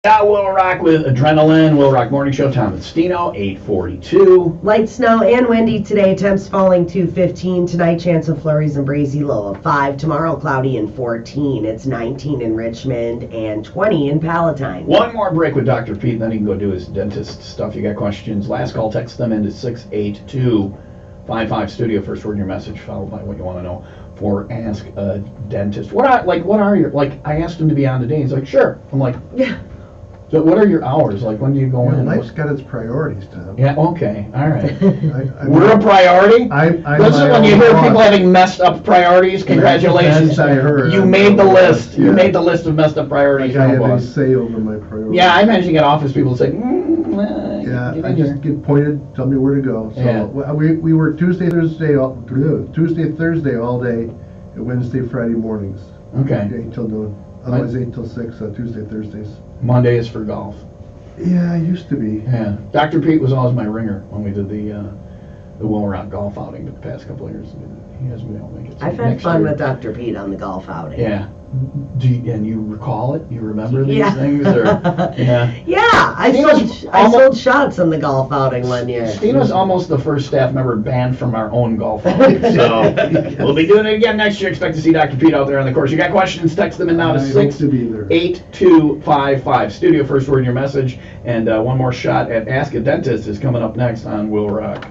We'll rock with Adrenaline. We'll rock morning show. Tom and Stino, 8:42. Light snow and windy today. Temps falling to 15. Tonight, chance of flurries and breezy, low of 5. Tomorrow, cloudy and 14. It's 19 in Richmond and 20 in Palatine. One more break with Dr. Pete, and then he can go do his dentist stuff. You got questions? Last call, text them into 68255 studio. First word in your message, followed by what you want to know for Ask a Dentist. What are your, I asked him to be on today. He's like, sure. I'm like, Yeah. so what are your hours? Like, when do you go in? Life's got its priorities, Tom. Yeah, okay, all right. I'm We're a priority? I'm Listen, my when you own hear boss. people having messed up priorities, congratulations. That's I heard. You I'm made the my own list. boss, You yeah. made the list of messed up priorities. Like I You're a have a boss. say over my priorities. Yeah, I imagine you get office people say, Yeah, get I in just here. get pointed, tell me where to go. So Yeah. we work Tuesday, Thursday all day, and Wednesday, Friday mornings. Okay. 8 till noon. Otherwise 8 till 6 on Tuesday, Thursdays. Monday is for golf. Yeah, I used to be. Yeah. Dr. Pete was always my ringer when we did the Will Rock golf outing the past couple of years. He has me all make it. So I've had next fun year- with Dr. Pete on the golf outing. Yeah. And you recall it? You remember these Yeah. things? Or, yeah. Yeah, I Stino's sold shots on the golf outing one year. Stino's almost the first staff member banned from our own golf outing. So we'll be doing it again next year. Expect to see Dr. Pete out there on the course. You got questions? Text them in now to I hope to be there. 68255. Studio first word in your message. And one more shot at Ask a Dentist is coming up next on Will Rock.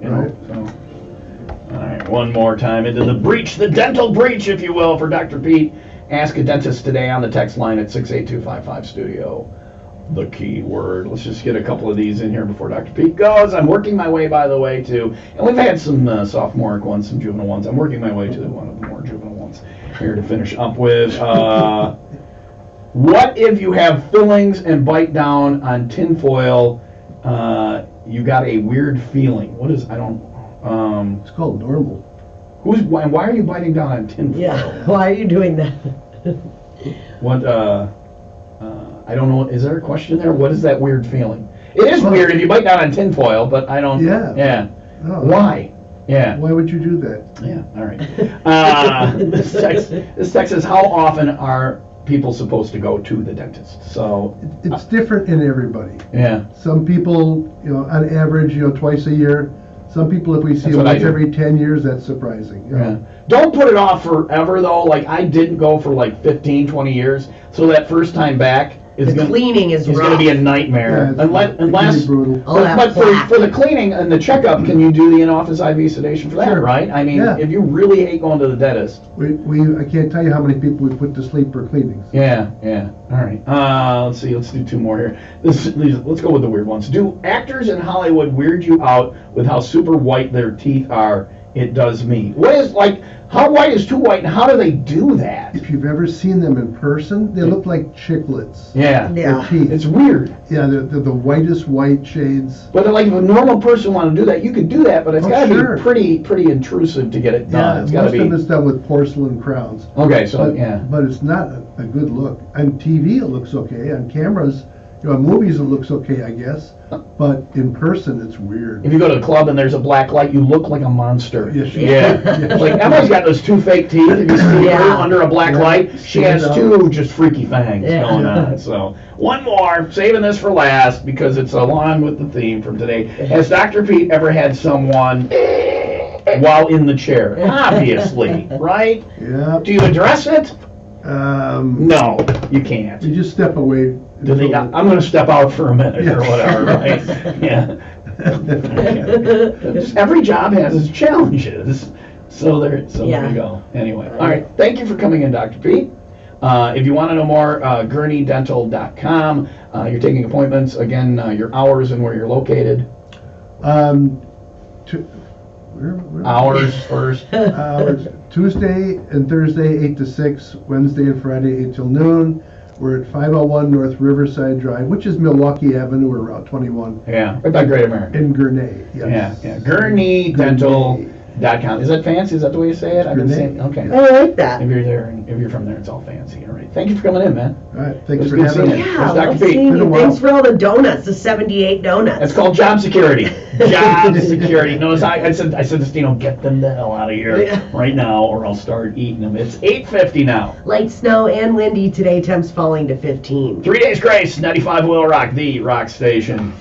Right. So. All right, one more time into the breach, the dental breach, if you will, for Dr. Pete. Ask a Dentist today on the text line at 68255 studio. the key word. Let's just get a couple of these in here before Dr. Pete goes. I'm working my way, by the way, to, and we've had some sophomoric ones, some juvenile ones. I'm working my way to one of the more juvenile ones here to finish up with. What if you have fillings and bite down on tinfoil? You got a weird feeling. What is, I don't, It's called normal. and why are you biting down on tinfoil? Yeah. Why are you doing that? What, I don't know, is there a question there? What is that weird feeling? It is weird if you bite down on tinfoil, but I don't, Yeah. Oh. Why? Yeah. Why would you do that? Yeah, all right. This text says, how often are people supposed to go to the dentist? So, It's different in everybody. yeah. Some people, on average, twice a year. Some people, if we see That's them what I once do. every 10 years, that's surprising. Yeah. Don't put it off forever, though. Like, I didn't go for like 15, 20 years. So that first time back is The going cleaning is going to rough. be a nightmare. Yeah, it can Unless, be brutal. Oh, that but plaque. for the cleaning and the checkup, can you do the in-office IV sedation for that, Sure. right? I mean, Yeah. if you really hate going to the dentist. I can't tell you how many people we put to sleep for cleanings. Yeah. All right. Let's see. Let's do two more here. Let's go with the weird ones. Do actors in Hollywood weird you out with how super white their teeth are? It does me. What is, like, how white is too white, and how do they do that? If you've ever seen them in person, they look like chiclets. Yeah. Yeah. Their teeth. It's weird. Yeah, they're the whitest white shades. But like, if a normal person want to do that, you could do that, but it's Oh, got to sure. be pretty intrusive to get it done. Yeah, It's got to most of them be. is done with porcelain crowns. Okay, so But, yeah. but it's not a good look. On TV, it looks okay. On cameras, on movies, it looks okay, I guess. But in person, it's weird. If you go to the club and there's a black light, you look like a monster. Yes, you Yeah. do. Like, Emily's got those two fake teeth. If you see Yeah. her under a black Yeah. light, she has Stand two just freaky fangs Yeah. going on. So, one more, saving this for last because it's along with the theme from today. Has Dr. Pete ever had someone while in the chair? Obviously, right? Yeah. Do you address it? No, you can't. You just step away. Do they, I'm going to step out for a minute or Yeah. whatever, right? Yeah. Just every job has its challenges. So there Yeah. you go. Anyway, all right. Thank you for coming in, Dr. Pete. If you want to know more, gurneydental.com. You're taking appointments. Again, your hours and where you're located. Where? Hours first. Hours. Tuesday and Thursday, 8 to 6. Wednesday and Friday, 8 till noon. We're at 501 North Riverside Drive, which is Milwaukee Avenue or Route 21 Yeah, right by Great American. in Gurney. Yes. Yeah. Gurneydental.com. Is that fancy? Is that the way you say it? I've been Gurney. saying. Okay. I like that. If you're there and if you're from there, it's all fancy. All right. Thank you for coming in, man. All right. It Thanks was for good having seeing me. you. Yeah, There's Dr. love Pete. seeing Been a you. while. Thanks for all the donuts, the 78 donuts. That's called job security. Job security. Notice I said to Stino, get them the hell out of here Yeah. right now, or I'll start eating them. It's 8:50 now. Light snow and windy today, temps falling to 15. 3 days grace. 95 Will Rock, the rock station.